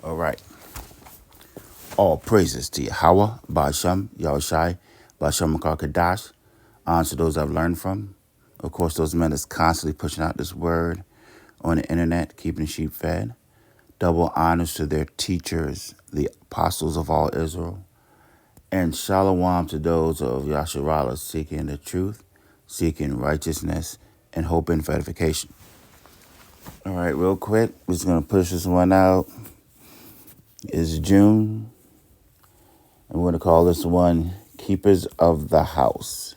All right. All praises to Yahweh, Ba'ashem, Yahushai, Ba'ashem Kadash. On to those I've learned from. Of course, those men that's constantly pushing out this word on the internet, keeping the sheep fed. Double honors to their teachers, the apostles of all Israel. And shalom to those of Yasharallah seeking the truth, seeking righteousness, and hoping for edification. All right, real quick, we're just going to push this one out. It's June. And we're going to call this one Keepers of the House.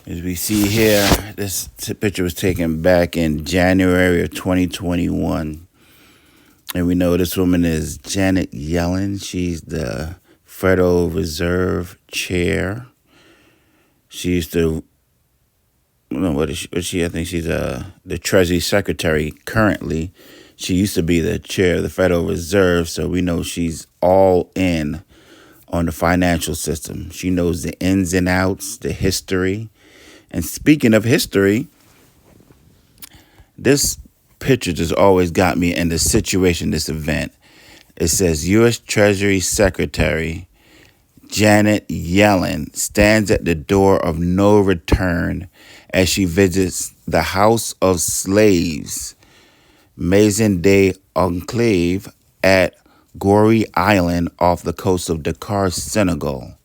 As we see here, this picture was taken back in January of 2021. And we know this woman is Janet Yellen. She's the Federal Reserve Chair. She used to, I don't know, what is she? I think she's the Treasury Secretary currently. She used to be the chair of the Federal Reserve, so we know she's all in on the financial system. She knows the ins and outs, the history. And speaking of history, this picture just always got me in the situation, this event. It says U.S. Treasury Secretary Janet Yellen stands at the door of no return as she visits the House of Slaves, Maison de Enclave at Gorée Island off the coast of Dakar, Senegal.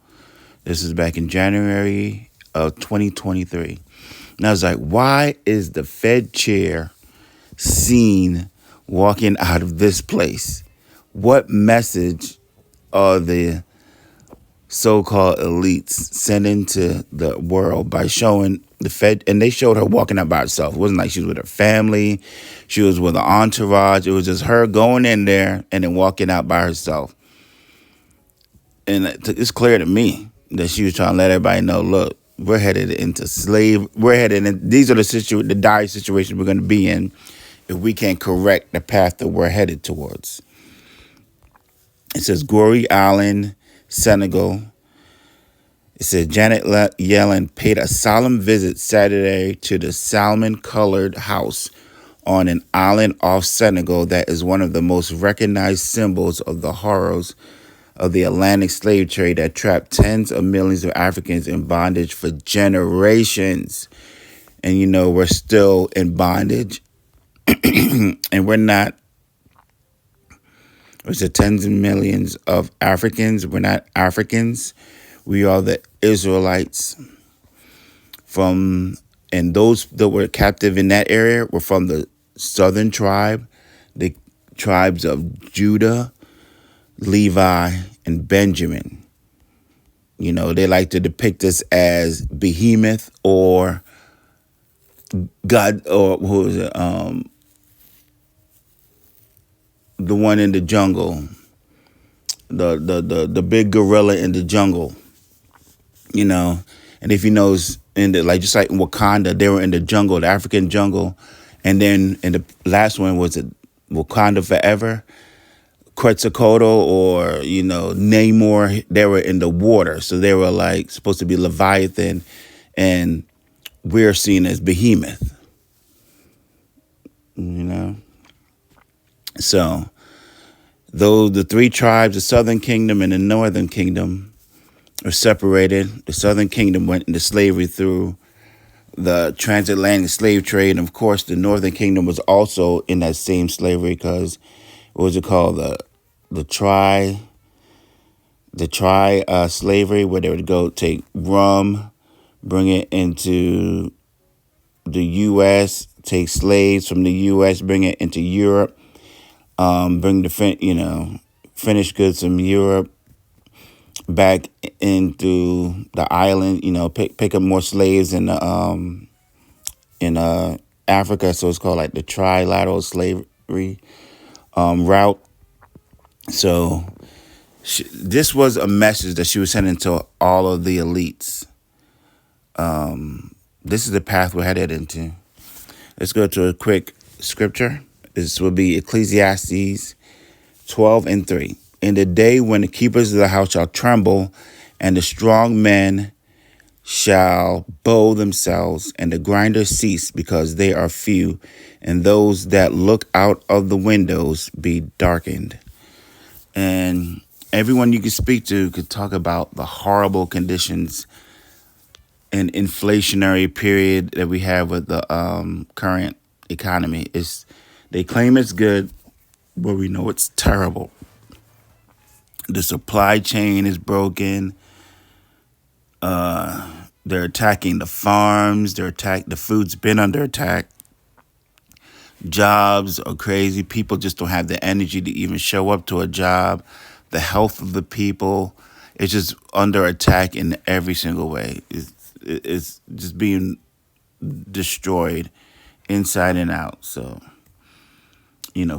This is back in January of 2023. And I was like, why is the Fed chair seen walking out of this place? What message are the so-called elites sending to the world by showing the Fed? And they showed her walking out by herself. It wasn't like she was with her family. She was with an entourage. It was just her going in there and then walking out by herself. And it's clear to me that she was trying to let everybody know, look, we're headed into these are the dire situations we're going to be in if we can't correct the path that we're headed towards. It says Gorée Island, Senegal. It says Janet Yellen paid a solemn visit Saturday to the salmon-colored house on an island off Senegal that is one of the most recognized symbols of the horrors of the Atlantic slave trade that trapped tens of millions of Africans in bondage for generations. And, you know, we're still in bondage. And we're not, it's the tens of millions of Africans. We're not Africans. We are the Israelites and those that were captive in that area were from the southern tribe, the tribes of Judah, Levi, and Benjamin. You know, they like to depict us as Behemoth or God, or who was it? The one in the jungle, the big gorilla in the jungle. You know, and if you know, just like in Wakanda, they were in the jungle, the African jungle, and then in the last one was it Wakanda Forever. Quetzalcoatl or, you know, Namor, they were in the water. So they were like supposed to be Leviathan, and we're seen as Behemoth. You know? So though the three tribes, the Southern Kingdom and the Northern Kingdom, are separated. The Southern Kingdom went into slavery through the transatlantic slave trade. And of course, the Northern Kingdom was also in that same slavery because what was it called? The tri slavery, where they would go take rum, bring it into the U.S., take slaves from the U.S., bring it into Europe, bring the finished goods from Europe back into the island. You know, pick up more slaves in Africa. So it's called like the trilateral slavery route. So this was a message that she was sending to all of the elites. This is the path we're headed into. Let's go to a quick scripture. This will be Ecclesiastes 12:3. In the day when the keepers of the house shall tremble, and the strong men shall bow themselves, and the grinders cease because they are few, and those that look out of the windows be darkened. And everyone you could speak to could talk about the horrible conditions and inflationary period that we have with the current economy. They claim it's good, but we know it's terrible. The supply chain is broken. They're attacking the farms. The food's been under attack. Jobs are crazy. People just don't have the energy to even show up to a job. The health of the people is just under attack in every single way. It's just being destroyed inside and out. So,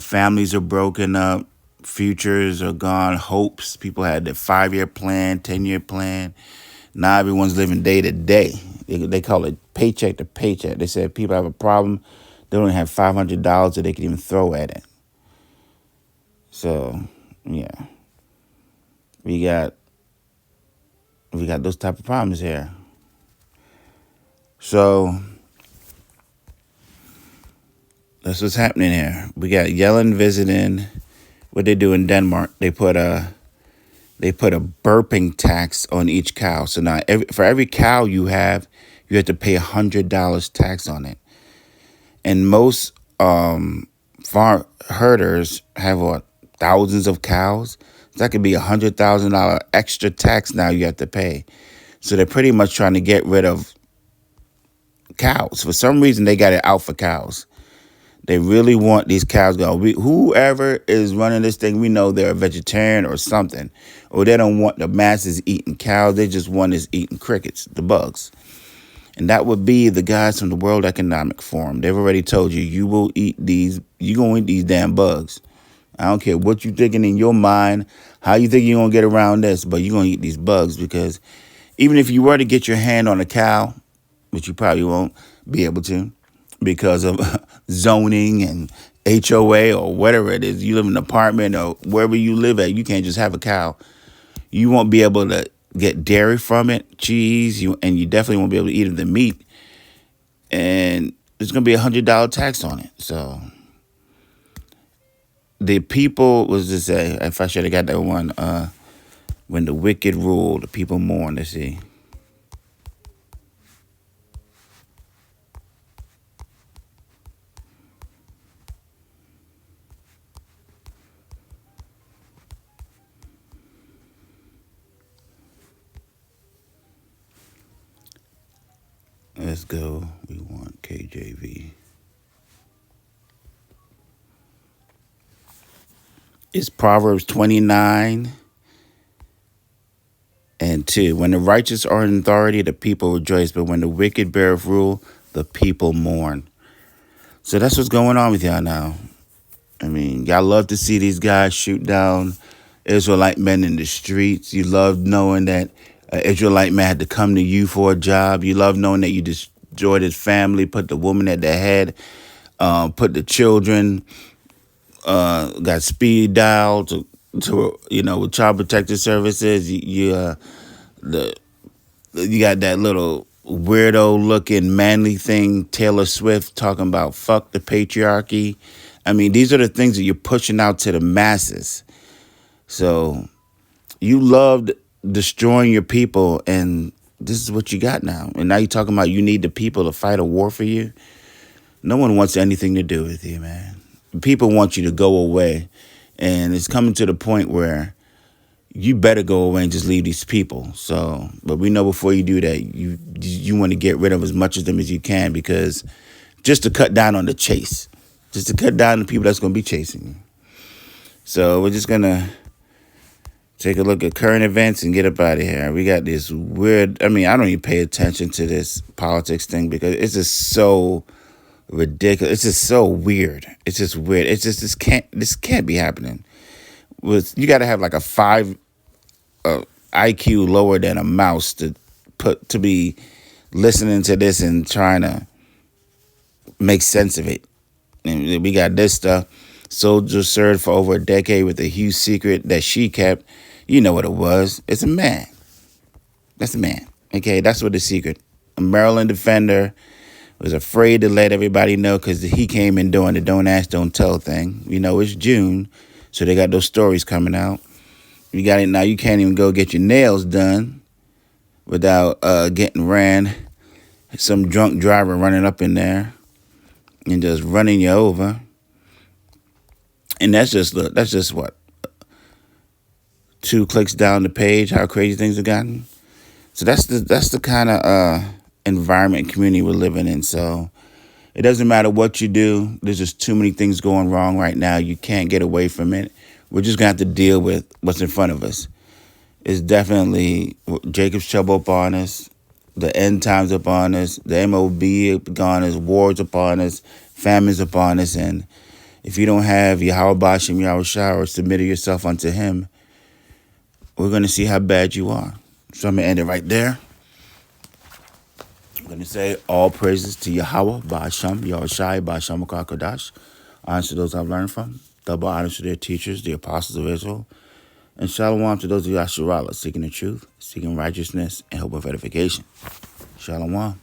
families are broken up. Futures are gone. Hopes. People had their 5-year plan, 10-year plan. Now everyone's living day to day. They call it paycheck to paycheck. They said people have a problem. They don't have $500 that they can even throw at it. So, yeah. We got those type of problems here. So, that's what's happening here. We got Yellen visiting. What they do in Denmark, they put a burping tax on each cow. So now for every cow you have to pay $100 tax on it. And most farm herders have thousands of cows. So that could be $100,000 extra tax now you have to pay. So they're pretty much trying to get rid of cows. For some reason, they got it out for cows. They really want these cows going. Whoever is running this thing, we know they're a vegetarian or something. Or they don't want the masses eating cows. They just want us eating crickets, the bugs. And that would be the guys from the World Economic Forum. They've already told you, you're going to eat these damn bugs. I don't care what you're thinking in your mind, how you think you're going to get around this, but you're going to eat these bugs, because even if you were to get your hand on a cow, which you probably won't be able to because of zoning and HOA or whatever it is, you live in an apartment or wherever you live at, you can't just have a cow. You won't be able to get dairy from it, cheese, and you definitely won't be able to eat the meat. And there's going to be $100 tax on it. So the people, was to say, if I should have got that one, when the wicked rule, the people mourn. Let's see. Let's go. We want KJV. It's Proverbs 29 and 2. When the righteous are in authority, the people rejoice, but when the wicked beareth rule, the people mourn. So that's what's going on with y'all now. I mean, y'all love to see these guys shoot down Israelite men in the streets. You love knowing that an Israelite man had to come to you for a job. You love knowing that you destroyed his family, put the woman at the head, put the children, got speed dialed to with Child Protective Services. You got that little weirdo looking manly thing, Taylor Swift, talking about fuck the patriarchy. I mean, these are the things that you're pushing out to the masses. So you loved destroying your people, and this is what you got now. And now you're talking about you need the people to fight a war for you. No one wants anything to do with you, man. People want you to go away. And it's coming to the point where you better go away and just leave these people. So, but we know before you do that, you want to get rid of as much of them as you can, because just to cut down on the chase, just to cut down on the people that's going to be chasing you. So we're just going to take a look at current events and get up out of here. We got this weird, I don't even pay attention to this politics thing because it's just so ridiculous. It's just so weird. It's just weird. It's just this can't be happening. You got to have like a 5 IQ lower than a mouse to be listening to this and trying to make sense of it. And we got this stuff. Soldier served for over a decade with a huge secret that she kept. You know what it was. It's a man. That's a man. Okay, that's what the secret. A Maryland defender was afraid to let everybody know because he came in doing the don't ask, don't tell thing. It's June, so they got those stories coming out. You got it now. You can't even go get your nails done without getting ran. Some drunk driver running up in there and just running you over. And that's just what 2 clicks down the page. How crazy things have gotten. So that's the kind of environment and community we're living in. So it doesn't matter what you do. There's just too many things going wrong right now. You can't get away from it. We're just gonna have to deal with what's in front of us. It's definitely Jacob's trouble upon us. The end times upon us. The MOB upon us. Wars upon us. Famines upon us. And if you don't have Yahweh Bashem Yahweh Shah or submitted yourself unto him, we're going to see how bad you are. So I'm going to end it right there. I'm going to say all praises to Yahweh, Ba'asham, Yahweh Shai, Ba'asham Kodash. Honors to those I've learned from. Double honors to their teachers, the apostles of Israel. And shalom to those of Yasharallah, seeking the truth, seeking righteousness, and hope of edification. Shalom.